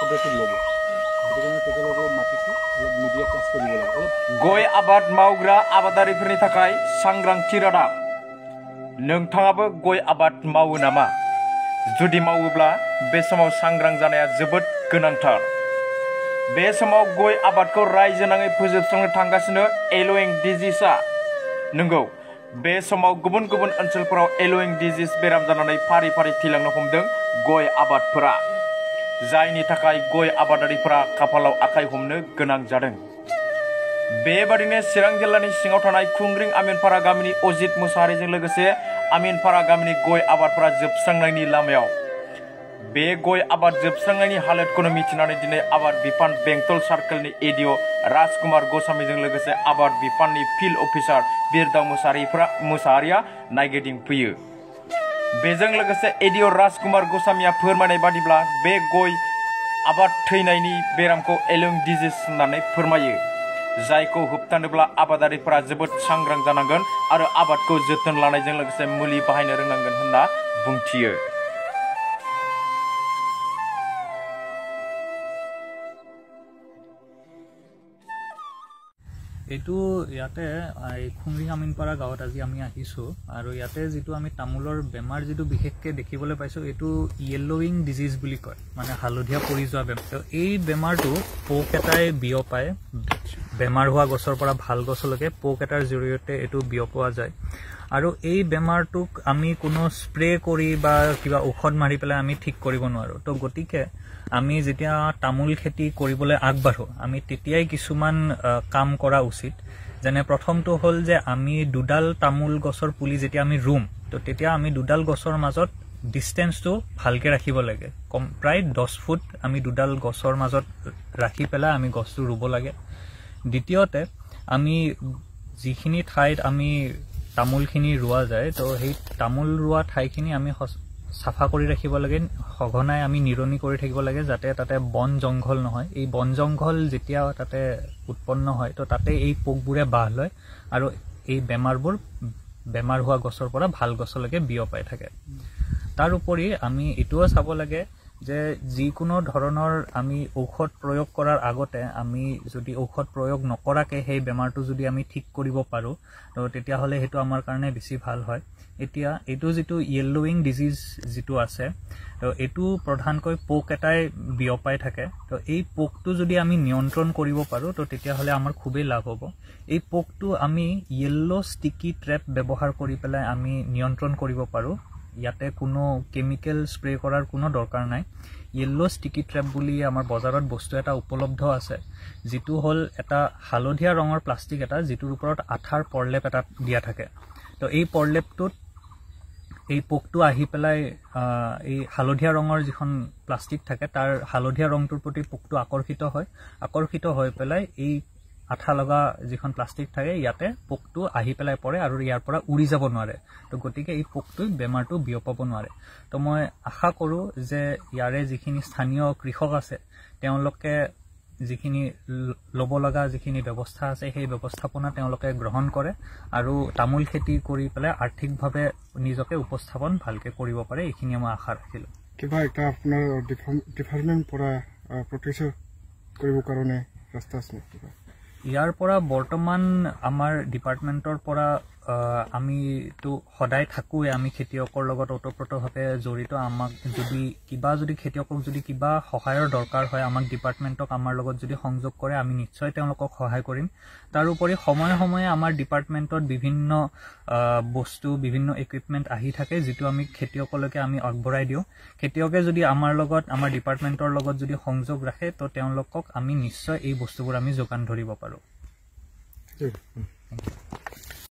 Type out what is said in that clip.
পদক্ষেপ ল'ব সেইকাৰণে তেখেতলোকক মাটিটো অলপ মিডিয়া ক্লাছ কৰিব লাগিব गय आबाद मावग्रा आबादारिफोरनि थाखाय सांग्रांथि रादाब नोंथाङाबो गय आबाद मावो नामा जुदि मावोब्ला बे समाव सांग्रां जानाया जोबोद गोनांथार बे समाव गय आबादखौ रायजोनाङै फोजोबस्रांनो थांगासिनो एलोइं डिजिजआ नंगौ बे समाव गुबुन गुबुन ओनसोलफोराव एलोइं डिजिज बेराम जानानै फारि फारि थैलांनो हमदों गय आबादफोरा जायनि थाखाय गय आबादारिफोरा खाफालाव आखाइ हमनो गोनां जादों बेबादिनो चिरां जिल्लानि सिङाव थानाय खुंग्रिं आमिनपारा गामिनि अजित मुसाहारिजों लोगोसे आमिनपारा गामिनि गय आबादफोरा जोबस्रांनायनि लामायाव बे गय आबाद जोबस्रांनायनि हालोदखौनो मिथिनानै दिनै आबाद बिफान बेंटल सार्कलनि एडिअ राजकुमार गस्वामीजों लोगोसे आबाद बिफाननि फिल्ड अफिसार बिरदाव मुसाहारिया नायगिदिंफैयो बेजों लोगोसे एडिअ राजकुमार गस्वामीया फोरमायनाय बादिब्ला बे गय आबाद थैनायनि बेरामखौ एलोइं डिजिज होननानै फोरमायो जायखौ होबथानोब्ला आबादारिफोरा जोबोद सांग्रां जानांगोन आरो आबादखौ जोथोन लानायजों लोगोसे मुलि बाहायनो रोंनांगोन होनना बुंथियो এইটো ইয়াতে খুংৰিং আমিনপাৰা গাঁৱত আজি আমি আহিছোঁ আৰু ইয়াতে যিটো আমি তামোলৰ বেমাৰ যিটো বিশেষকৈ দেখিবলৈ পাইছোঁ এইটো য়েল্লোইং ডিজিজ বুলি কয় মানে হালধীয়া পৰি যোৱা বেমাৰ তো এই বেমাৰটো পোক এটাই বিয়পায় বেমাৰ হোৱা গছৰ পৰা ভাল গছলৈকে পোক এটাৰ জৰিয়তে এইটো বিয়পোৱা যায় আৰু এই বেমাৰটোক আমি কোনো স্প্ৰে কৰি বা কিবা ঔষধ মাৰি পেলাই আমি ঠিক কৰিব নোৱাৰোঁ তো গতিকে আমি যেতিয়া তামোল খেতি কৰিবলৈ আগবাঢ়ো আমি তেতিয়াই কিছুমান কাম কৰা উচিত যেনে প্ৰথমটো হ'ল যে আমি দুডাল তামোল গছৰ পুলি যেতিয়া আমি ৰুম তো তেতিয়া আমি দুডাল গছৰ মাজত ডিষ্টেন্সটো ভালকৈ ৰাখিব লাগে প্ৰায় 10 ফুট আমি দুডাল গছৰ মাজত ৰাখি পেলাই আমি গছটো ৰুব লাগে দ্বিতীয়তে আমি যিখিনি ঠাইত আমি তামোলখিনি ৰোৱা যায় তো সেই তামোল ৰোৱা ঠাইখিনি আমি সাফা কৰি ৰাখিব লাগে সঘনাই আমি নিৰনি কৰি থাকিব লাগে যাতে তাতে বন জংঘল নহয় এই বন জংঘল যেতিয়া তাতে উৎপন্ন হয় তো তাতে এই পোকবোৰে বাহ লয় আৰু এই বেমাৰ হোৱা গছৰ পৰা ভাল গছলৈকে বিয়পাই থাকে তাৰ উপৰি আমি এটোও চাব লাগে যে যিকোনো ধৰণৰ আমি ঔষধ প্ৰয়োগ কৰাৰ আগতে আমি যদি ঔষধ প্ৰয়োগ নকৰাকে সেই বেমাৰটো যদি আমি ঠিক কৰিব পাৰো তো তেতিয়া হলে হেতু আমাৰ কাৰণে বেছি ভাল হয় এতিয়া এটো যেটো য়েল্লোইং ডিজিজ যেটো আছে তো এটো প্ৰধানকৈ পোক এটাই বিয়পাই থাকে তো এই পোকটো যদি আমি নিয়ন্ত্ৰণ কৰিব পাৰো তো তেতিয়া হলে আমাৰ খুবেই লাভ হ'ব এই পোকটো আমি য়েল্লো ষ্টিকি ট্ৰেপ ব্যৱহাৰ কৰি পেলাই আমি নিয়ন্ত্ৰণ কৰিব পাৰো ইয়াতে কোনো কেমিক্যাল স্প্ৰে কৰাৰ কোনো দৰকাৰ নাই য়েল্লো ষ্টিকি ট্ৰেপ বুলি আমাৰ বজাৰত বস্তু এটা উপলব্ধ আছে যেটো হল এটা হালধীয়া ৰঙৰ প্লাষ্টিক এটা যেটোৰ ওপৰত আঠাৰ পৰলেপ এটা দিয়া থাকে তো এই পৰলেপটোত এই পোকটো আহি পেলাই এই হালধীয়া ৰঙৰ যিখন প্লাষ্টিক থাকে তাৰ হালধীয়া ৰংটোৰ প্ৰতি পোকটো আকৰ্ষিত হৈ পেলাই এই আঠা লগা যিখন প্লাষ্টিক থাকে ইয়াতে পোকটো আহি পেলাই পৰে আৰু ইয়াৰ পৰা উৰি যাব নোৱাৰে তো গতিকে এই পোকটো বেমাৰটো বিয়পাব নোৱাৰে তো মই আশা কৰো যে ইয়াৰে যিখিনি স্থানীয় কৃষক আছে তেওঁলোকে যিখিনি লব লগা যিখিনি ব্যৱস্থা আছে সেই ব্যৱস্থাপনা তেওঁলোকে গ্ৰহণ কৰে আৰু তামোল খেতি কৰি পেলাই আৰ্থিকভাৱে নিজকে উপস্থাপন ভালকে কৰিব পাৰে এইখিনি মই আশা ৰাখিলো কিবা এটা আপোনাৰ ডিপাৰ্টমেন্ট পৰা প্ৰটেকচন কৰিব কাৰণে ৰাস্তা আছে কিবা ইয়াৰ পৰা বৰ্তমান আমাৰ ডিপাৰ্টমেন্টৰ পৰা আমি তো সদায় থাকুৱে আমি খেতিয়কৰ লগত ওতপ্ৰোতভাৱে জড়িত আমাক যদি খেতিয়কক যদি কিবা সহায়ৰ দৰকাৰ হয় আমাক ডিপাৰ্টমেন্টক আমাৰ লগত যদি সংযোগ কৰে আমি নিশ্চয় তেওঁলোকক সহায় কৰিম তাৰ উপৰি সময়ে সময়ে আমাৰ ডিপাৰ্টমেন্টত বিভিন্ন বস্তু বিভিন্ন ইকুইপমেন্ট আহি থাকে যেটো আমি খেতিয়কলৈকে আমি আগবঢ়াই দিও খেতিয়কে যদি আমাৰ ডিপাৰ্টমেন্টৰ লগত যদি সংযোগ ৰাখে তো তেওঁলোকক আমি নিশ্চয় এই বস্তুবোৰ আমি যোগান ধৰিব পাৰো